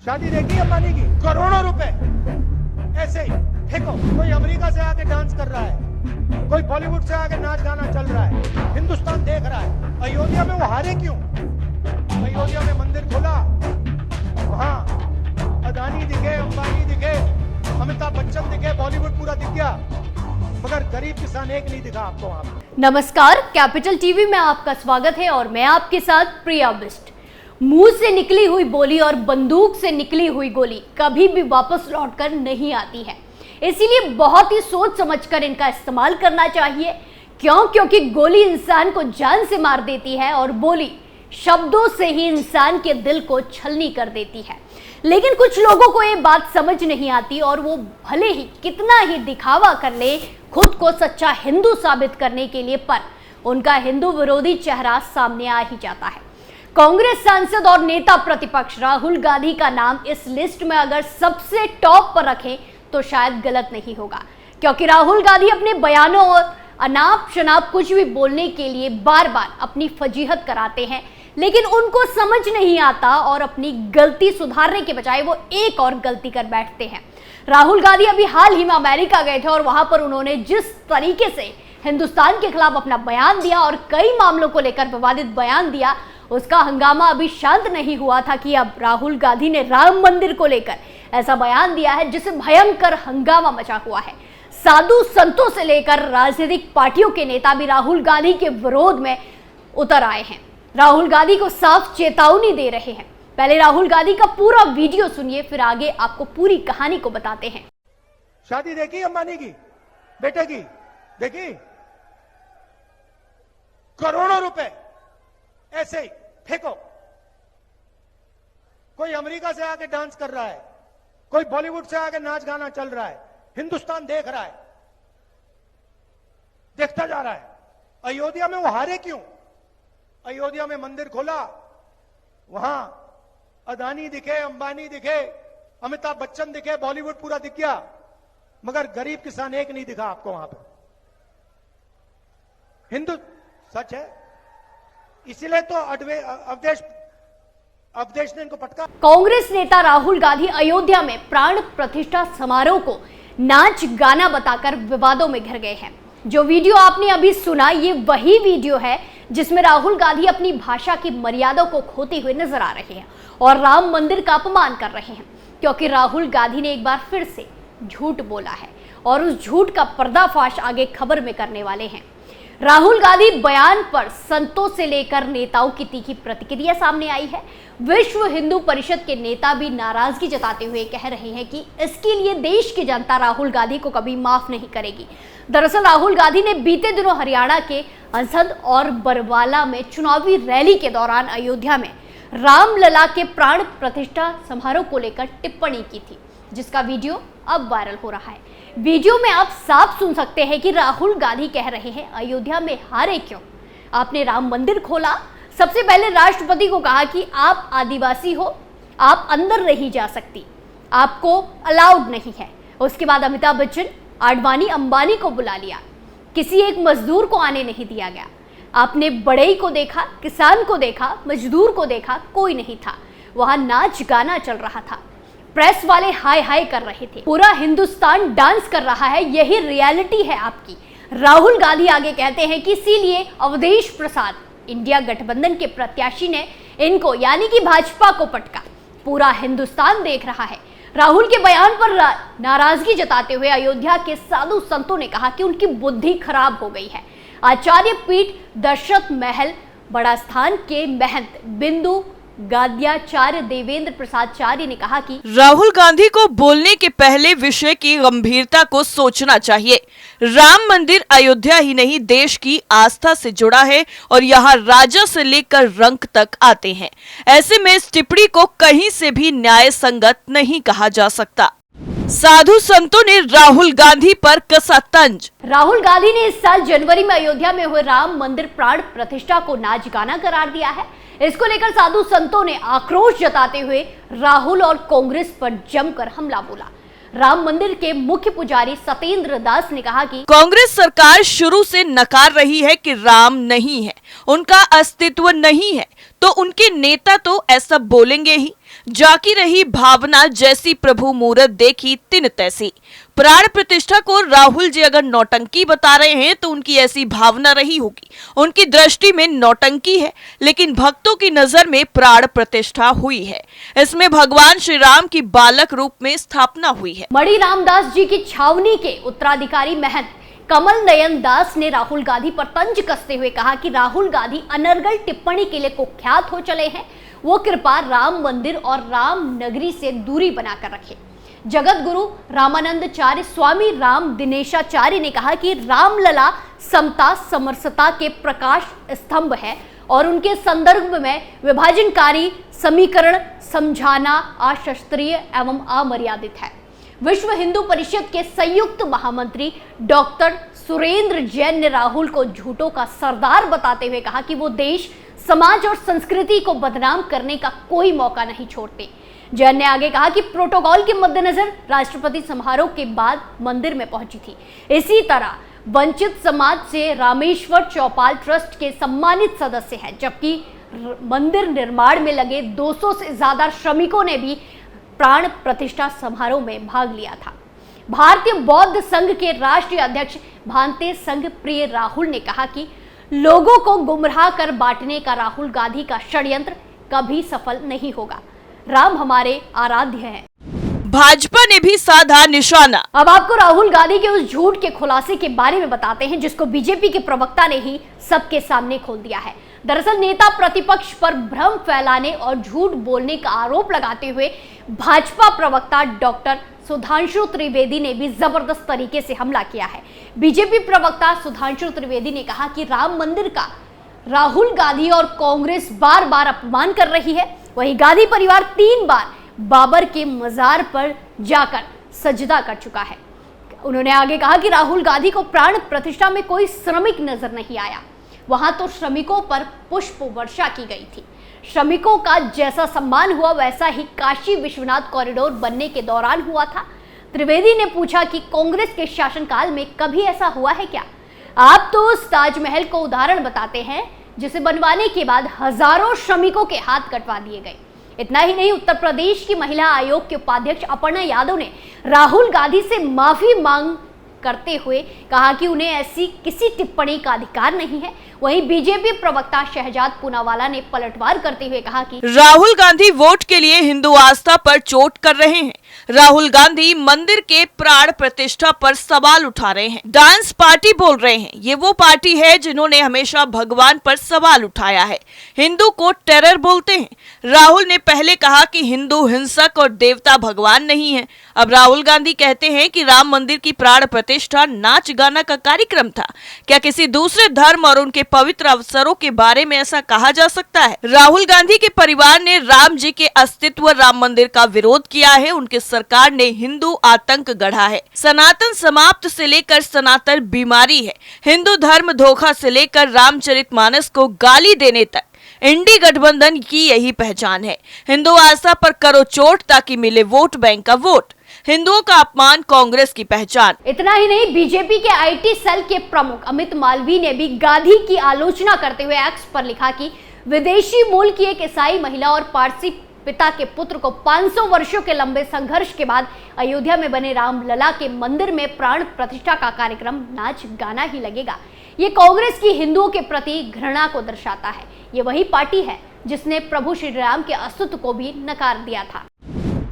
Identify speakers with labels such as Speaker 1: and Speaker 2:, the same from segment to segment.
Speaker 1: शादी देखी अंबानी की, करोड़ों रुपए ऐसे ही फेंको। कोई अमेरिका से आके डांस कर रहा है, कोई बॉलीवुड से आके नाच गाना चल रहा है, हिंदुस्तान देख रहा है। अयोध्या में वो हारे क्यों? अयोध्या में मंदिर खोला, वहां अदानी दिखे, अंबानी दिखे, अमिताभ बच्चन दिखे, बॉलीवुड पूरा दिख गया, मगर गरीब किसान एक नहीं दिखा आपको वहां पे।
Speaker 2: नमस्कार, कैपिटल टीवी में आपका स्वागत है और मैं आपके साथ प्रिया बिस्ट। मुंह से निकली हुई बोली और बंदूक से निकली हुई गोली कभी भी वापस लौटकर नहीं आती है, इसीलिए बहुत ही सोच समझकर इनका इस्तेमाल करना चाहिए। क्योंकि गोली इंसान को जान से मार देती है और बोली शब्दों से ही इंसान के दिल को छलनी कर देती है। लेकिन कुछ लोगों को ये बात समझ नहीं आती और वो भले ही कितना ही दिखावा कर ले खुद को सच्चा हिंदू साबित करने के लिए, पर उनका हिंदू विरोधी चेहरा सामने आ ही जाता है। कांग्रेस सांसद और नेता प्रतिपक्ष राहुल गांधी का नाम इस लिस्ट में अगर सबसे टॉप पर रखें तो शायद गलत नहीं होगा, क्योंकि राहुल गांधी अपने बयानों और अनाप शनाप कुछ भी बोलने के लिए बार बार अपनी फजीहत कराते हैं, लेकिन उनको समझ नहीं आता और अपनी गलती सुधारने के बजाय वो एक और गलती कर बैठते हैं। राहुल गांधी अभी हाल ही में अमेरिका गए थे और वहां पर उन्होंने जिस तरीके से हिंदुस्तान के खिलाफ अपना बयान दिया और कई मामलों को लेकर विवादित बयान दिया, उसका हंगामा अभी शांत नहीं हुआ था कि अब राहुल गांधी ने राम मंदिर को लेकर ऐसा बयान दिया है जिसे भयंकर हंगामा मचा हुआ है। साधु संतों से लेकर राजनीतिक पार्टियों के नेता भी राहुल गांधी के विरोध में उतर आए हैं, राहुल गांधी को साफ चेतावनी दे रहे हैं। पहले राहुल गांधी का पूरा वीडियो सुनिए, फिर आगे आपको पूरी कहानी को बताते हैं।
Speaker 1: शादी देखी अंबानी की, बेटे की देखी, करोड़ों रुपए ऐसे ही फेंको। कोई अमेरिका से आके डांस कर रहा है, कोई बॉलीवुड से आके नाच गाना चल रहा है, हिंदुस्तान देख रहा है, देखता जा रहा है। अयोध्या में वो हारे क्यों? अयोध्या में मंदिर खोला, वहां अदानी दिखे, अंबानी दिखे, अमिताभ बच्चन दिखे, बॉलीवुड पूरा दिख गया, मगर गरीब किसान एक नहीं दिखा आपको वहां पे। हिंदू सच है, इसीलिए तो अवधेश ने इनको पटका।
Speaker 2: कांग्रेस नेता राहुल गांधी अयोध्या में प्राण प्रतिष्ठा समारोह को नाच गाना बताकर विवादों में घिर गए हैं। जो वीडियो आपने अभी सुना, ये वही वीडियो है जिसमें राहुल गांधी अपनी भाषा की मर्यादा को खोते हुए नजर आ रहे हैं और राम मंदिर का अपमान कर रहे हैं, क्योंकि राहुल गांधी ने एक बार फिर से झूठ बोला है और उस झूठ का पर्दाफाश आगे खबर में करने वाले हैं। राहुल गांधी बयान पर संतों से लेकर नेताओं की तीखी प्रतिक्रिया सामने आई है। विश्व हिंदू परिषद के नेता भी नाराजगी जताते हुए कह रहे हैं कि इसके लिए देश की जनता राहुल गांधी को कभी माफ नहीं करेगी। दरअसल राहुल गांधी ने बीते दिनों हरियाणा के असद और बरवाला में चुनावी रैली के दौरान अयोध्या में रामलला के प्राण प्रतिष्ठा समारोह को लेकर टिप्पणी की थी, जिसका वीडियो अब वायरल हो रहा है। वीडियो में आप साफ सुन सकते हैं कि राहुल गांधी कह रहे हैं, अयोध्या में हारे क्यों? आपने राम मंदिर खोला, सबसे पहले राष्ट्रपति को कहा कि आप आदिवासी हो, आप अंदर नहीं जा सकती, आपको अलाउड नहीं है। उसके बाद अमिताभ बच्चन, आडवाणी, अंबानी को बुला लिया, किसी एक मजदूर को आने नहीं दिया गया। आपने बढ़ई को देखा, किसान को देखा, मजदूर को देखा, कोई नहीं था। वहां नाच गाना चल रहा था, प्रेस वाले हाय हाय कर रहे थे, पूरा हिंदुस्तान डांस कर रहा है, यही रियलिटी है आपकी। राहुल गांधी आगे कहते हैं कि इसीलिए अवधेश प्रसाद, इंडिया गठबंधन के प्रत्याशी, ने इनको यानी कि भाजपा को पटका। पूरा हिंदुस्तान देख रहा है। राहुल के बयान पर नाराजगी जताते हुए अयोध्या के साधु संतों ने कहा कि उनकी बुद्धि खराब हो गई है। आचार्य पीठ दशरथ महल बड़ा स्थान के महंत बिंदु गाद्याचार्य देवेंद्र प्रसाद चार्य ने कहा कि
Speaker 3: राहुल गांधी को बोलने के पहले विषय की गंभीरता को सोचना चाहिए। राम मंदिर अयोध्या ही नहीं, देश की आस्था से जुड़ा है और यहाँ राजा से लेकर रंक तक आते हैं। ऐसे में इस टिप्पणी को कहीं से भी न्याय संगत नहीं कहा जा सकता। साधु संतों ने राहुल गांधी पर कसा तंज।
Speaker 2: राहुल गांधी ने इस साल जनवरी में अयोध्या में हुए राम मंदिर प्राण प्रतिष्ठा को नाच गाना करार दिया है। इसको लेकर साधु संतों ने आक्रोश जताते हुए राहुल और कांग्रेस पर जमकर हमला बोला। राम मंदिर के मुख्य पुजारी सत्येंद्र दास ने कहा कि
Speaker 3: कांग्रेस सरकार शुरू से नकार रही है कि राम नहीं है, उनका अस्तित्व नहीं है, तो उनके नेता तो ऐसा बोलेंगे ही। जाकी रही भावना जैसी प्रभु मूरत देखी तिन तैसी। प्राण प्रतिष्ठा को राहुल जी अगर नौटंकी बता रहे हैं तो उनकी ऐसी भावना रही होगी। उनकी दृष्टि में नौटंकी है, लेकिन भक्तों की नजर में प्राण प्रतिष्ठा हुई है। इसमें भगवान श्री राम की बालक रूप में स्थापना हुई है।
Speaker 2: मणि रामदास जी की छावनी के उत्तराधिकारी महंत कमल नयन दास ने राहुल गांधी पर तंज कसते हुए कहा कि राहुल गांधी अनर्गल टिप्पणी के लिए कुख्यात हो चले हैं। वो कृपा राम मंदिर और राम नगरी से दूरी बनाकर रखे। जगत गुरु रामानंदाचार्य स्वामी राम दिनेशाचार्य ने कहा कि रामलला समता समरसता के प्रकाश स्तंभ है और उनके संदर्भ में विभाजनकारी समीकरण समझाना अशास्त्रीय एवं अमर्यादित है। विश्व हिंदू परिषद के संयुक्त महामंत्री डॉक्टर सुरेंद्र जैन ने राहुल को झूठों का सरदार बताते हुए कहा कि वो देश, समाज और संस्कृति को बदनाम करने का कोई मौका नहीं छोड़ते। जैन ने आगे कहा कि प्रोटोकॉल के मद्देनजर राष्ट्रपति समारोह के बाद मंदिर में पहुंची थी। इसी तरह वंचित समाज से रामेश्वर चौपाल ट्रस्ट के सम्मानित सदस्य हैं, जबकि मंदिर निर्माण में लगे 200 से ज्यादा श्रमिकों ने भी प्राण प्रतिष्ठा समारोह में भाग लिया था। भारतीय बौद्ध संघ के राष्ट्रीय अध्यक्ष भांते संघ प्रिय राहुल ने कहा कि लोगों को गुमराह कर बांटने का राहुल गांधी का षड्यंत्र कभी सफल नहीं होगा। राम हमारे आराध्य हैं।
Speaker 3: भाजपा ने भी साधा निशाना।
Speaker 2: अब आपको राहुल गांधी के उस झूठ के खुलासे के बारे में बताते हैं जिसको बीजेपी के प्रवक्ता ने ही सबके सामने खोल दिया है। दरअसल नेता प्रतिपक्ष पर भ्रम फैलाने और झूठ बोलने का आरोप लगाते हुए भाजपा प्रवक्ता डॉक्टर सुधांशु त्रिवेदी ने भी जबरदस्त तरीके से हमला किया है। बीजेपी प्रवक्ता सुधांशु त्रिवेदी ने कहा कि राम मंदिर का राहुल गांधी और कांग्रेस बार बार अपमान कर रही है। वहीं गांधी परिवार 3 बार बाबर के मजार पर जाकर सजदा कर चुका है। उन्होंने आगे कहा कि राहुल गांधी को प्राण प्रतिष्ठा में कोई श्रमिक नजर नहीं आया। वहां तो श्रमिकों पर पुष्प वर्षा की गई थी। श्रमिकों का जैसा सम्मान हुआ वैसा ही काशी विश्वनाथ कॉरिडोर बनने के दौरान हुआ था। त्रिवेदी ने पूछा कि कांग्रेस के शासनकाल में कभी ऐसा हुआ है क्या? आप तो उस ताजमहल को उदाहरण बताते हैं जिसे बनवाने के बाद हजारों श्रमिकों के हाथ कटवा दिए गए। इतना ही नहीं, उत्तर प्रदेश की महिला आयोग के उपाध्यक्ष अपर्णा यादव ने राहुल गांधी से माफी मांग करते हुए कहा कि उन्हें ऐसी किसी टिप्पणी का अधिकार नहीं है। वहीं बीजेपी प्रवक्ता शहजाद पूनावाला ने पलटवार करते हुए कहा कि
Speaker 3: राहुल गांधी वोट के लिए हिंदू आस्था पर चोट कर रहे हैं। राहुल गांधी मंदिर के प्राण प्रतिष्ठा पर सवाल उठा रहे हैं। डांस पार्टी बोल रहे हैं। ये वो पार्टी है जिन्होंने हमेशा भगवान पर सवाल उठाया है। हिंदू को टेरर बोलते हैं। राहुल ने पहले कहा कि हिंदू हिंसक और देवता भगवान नहीं है। अब राहुल गांधी कहते हैं कि राम मंदिर की प्राण प्रतिष्ठा नाच गाना का कार्यक्रम था। क्या किसी दूसरे धर्म और उनके पवित्र अवसरों के बारे में ऐसा कहा जा सकता है? राहुल गांधी के परिवार ने राम जी के अस्तित्व, राम मंदिर का विरोध किया है। उनके सरकार ने हिंदू आतंक गढ़ा है। सनातन समाप्त से लेकर सनातन बीमारी है। हिंदू धर्म धोखा से लेकर रामचरितमानस को गाली देने तक इंडी गठबंधन की यही पहचान है। हिंदू आस्था पर करो चोट ताकि मिले वोट बैंक का वोट। हिंदुओं का अपमान कांग्रेस की पहचान।
Speaker 2: इतना ही नहीं, बीजेपी के आईटी सेल के प्रमुख अमित मालवीय ने भी गांधी की आलोचना करते हुए एक्स पर लिखा कि विदेशी मूल की एक ईसाई महिला और पारसी पिता के पुत्र को 500 वर्षों के लंबे संघर्ष के बाद अयोध्या में बने रामलला के मंदिर में प्राण प्रतिष्ठा का कार्यक्रम नाच गाना ही लगेगा। ये कांग्रेस की हिंदुओं के प्रति घृणा को दर्शाता है। ये वही पार्टी है जिसने प्रभु श्री राम के अस्तित्व को भी नकार दिया था।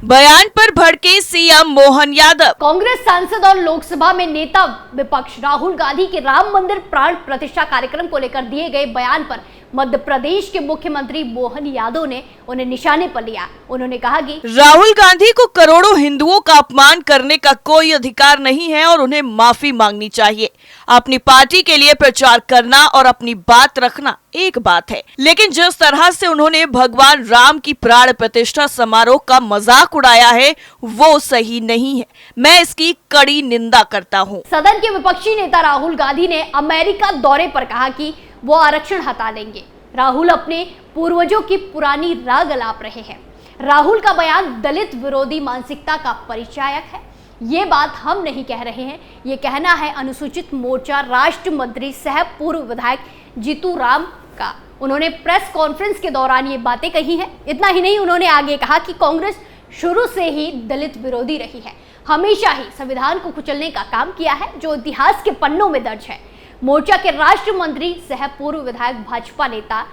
Speaker 3: बयान पर भड़के सीएम मोहन यादव।
Speaker 2: कांग्रेस सांसद और लोकसभा में नेता विपक्ष राहुल गांधी के राम मंदिर प्राण प्रतिष्ठा कार्यक्रम को लेकर दिए गए बयान पर मध्य प्रदेश के मुख्यमंत्री मोहन यादव ने उन्हें निशाने पर लिया। उन्होंने कहा कि
Speaker 3: राहुल गांधी को करोड़ों हिंदुओं का अपमान करने का कोई अधिकार नहीं है और उन्हें माफी मांगनी चाहिए। अपनी पार्टी के लिए प्रचार करना और अपनी बात रखना एक बात है, लेकिन जिस तरह से उन्होंने भगवान राम की प्राण प्रतिष्ठा समारोह का मजाक उड़ाया है वो सही नहीं है। मैं इसकी कड़ी निंदा करता हूँ।
Speaker 2: सदन के विपक्षी नेता राहुल गांधी ने अमेरिका दौरे पर कहा कि वो आरक्षण हटा देंगे। राहुल अपने पूर्वजों की पुरानी राग अलाप रहे हैं। राहुल का बयान दलित विरोधी मानसिकता का परिचायक है। ये बात हम नहीं कह रहे हैं, ये कहना है अनुसूचित मोर्चा राष्ट्र मंत्री सह पूर्व विधायक जीतू राम का उन्होंने प्रेस कॉन्फ्रेंस के दौरान ये बातें कही हैं। इतना ही नहीं, उन्होंने आगे कहा कि कांग्रेस शुरू से ही दलित विरोधी रही है, हमेशा ही संविधान को कुचलने का काम किया है, जो इतिहास के पन्नों में दर्ज है। मोर्चा के राष्ट्र मंत्री सह पूर्व विधायक भाजपा नेता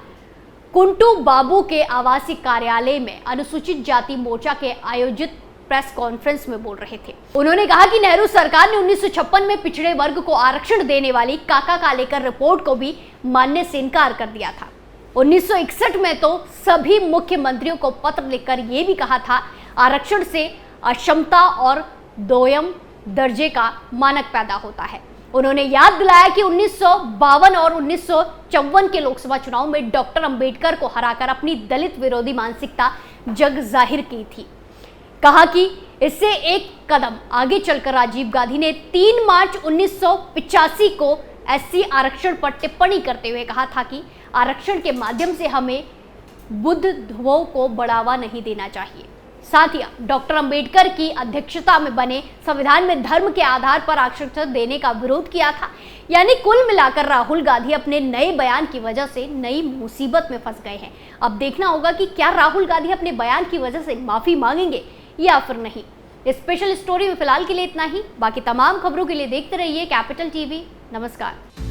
Speaker 2: कुंटू बाबू के आवासीय कार्यालय में अनुसूचित जाति मोर्चा के आयोजित प्रेस कॉन्फ्रेंस में बोल रहे थे। उन्होंने कहा कि नेहरू सरकार ने 1956 में पिछड़े वर्ग को आरक्षण देने वाली काका कालेकर रिपोर्ट को भी मानने से इनकार कर दिया था। 1961 में तो सभी मुख्यमंत्रियों को पत्र लिखकर यह भी कहा था, आरक्षण से अक्षमता और दोयम दर्जे का मानक पैदा होता है। उन्होंने याद दिलाया कि 1952 और 1954 के लोकसभा चुनाव में डॉक्टर अंबेडकर को हराकर अपनी दलित विरोधी मानसिकता जग जाहिर की थी। कहा कि इससे एक कदम आगे चलकर राजीव गांधी ने 3 मार्च 1985 को एससी आरक्षण पर टिप्पणी करते हुए कहा था कि आरक्षण के माध्यम से हमें बुद्धत्वों को बढ़ावा नहीं देना चाहिए। साथ ही डॉक्टर अंबेडकर की अध्यक्षता में बने संविधान में धर्म के आधार पर आरक्षण देने का विरोध किया था। यानी कुल मिलाकर राहुल गांधी अपने नए बयान की वजह से नई मुसीबत में फंस गए हैं। अब देखना होगा कि क्या राहुल गांधी अपने बयान की वजह से माफी मांगेंगे या फिर नहीं। स्पेशल स्टोरी में फिलहाल के लिए इतना ही। बाकी तमाम खबरों के लिए देखते रहिए कैपिटल टीवी। नमस्कार।